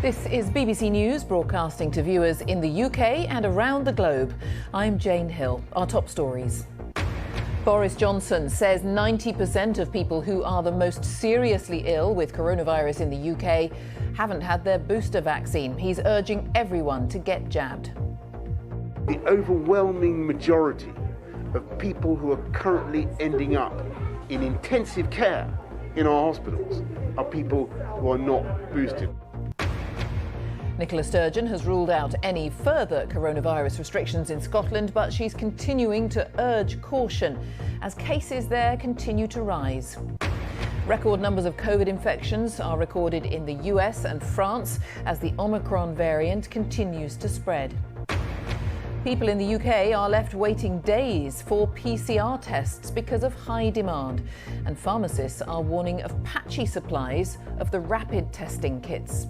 This is BBC News, broadcasting to viewers in the UK and around the globe. I'm Jane Hill. Our top stories. Boris Johnson says 90% of people who are the most seriously ill with coronavirus in the UK haven't had their booster vaccine. He's urging everyone to get jabbed. The overwhelming majority of people who are currently ending up in intensive care in our hospitals are people who are not boosted. Nicola Sturgeon has ruled out any further coronavirus restrictions in Scotland, but she's continuing to urge caution as cases there continue to rise. Record numbers of COVID infections are recorded in the US and France as the Omicron variant continues to spread. People in the UK are left waiting days for PCR tests because of high demand, and pharmacists are warning of patchy supplies of the rapid testing kits.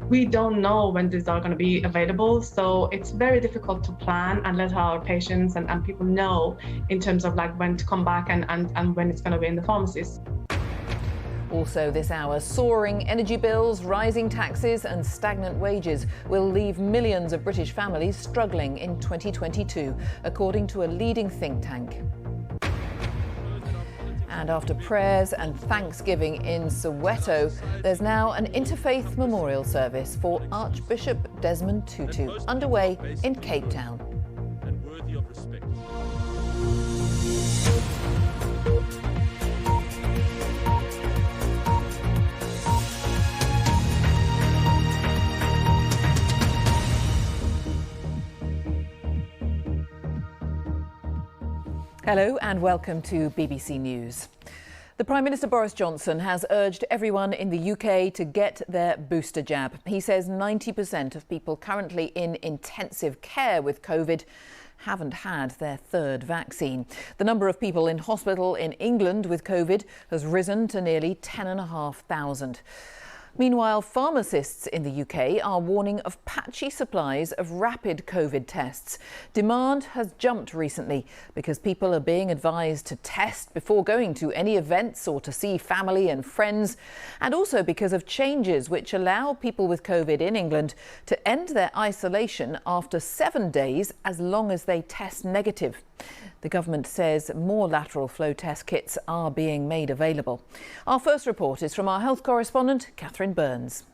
We don't know when these are going to be available, so it's very difficult to plan and let our patients and people know in terms of like when to come back and when it's going to be in the pharmacies. Also this hour, soaring energy bills, rising taxes and stagnant wages will leave millions of British families struggling in 2022, according to a leading think tank. And after prayers and thanksgiving in Soweto, there's now an interfaith memorial service for Archbishop Desmond Tutu underway in Cape Town. And worthy of respect. Hello and welcome to BBC News. The Prime Minister Boris Johnson has urged everyone in the UK to get their booster jab. He says 90% of people currently in intensive care with COVID haven't had their third vaccine. The number of people in hospital in England with COVID has risen to nearly 10,500. Meanwhile, pharmacists in the UK are warning of patchy supplies of rapid COVID tests. Demand has jumped recently because people are being advised to test before going to any events or to see family and friends, and also because of changes which allow people with COVID in England to end their isolation after 7 days as long as they test negative. The government says more lateral flow test kits are being made available. Our first report is from our health correspondent, Catherine Burns.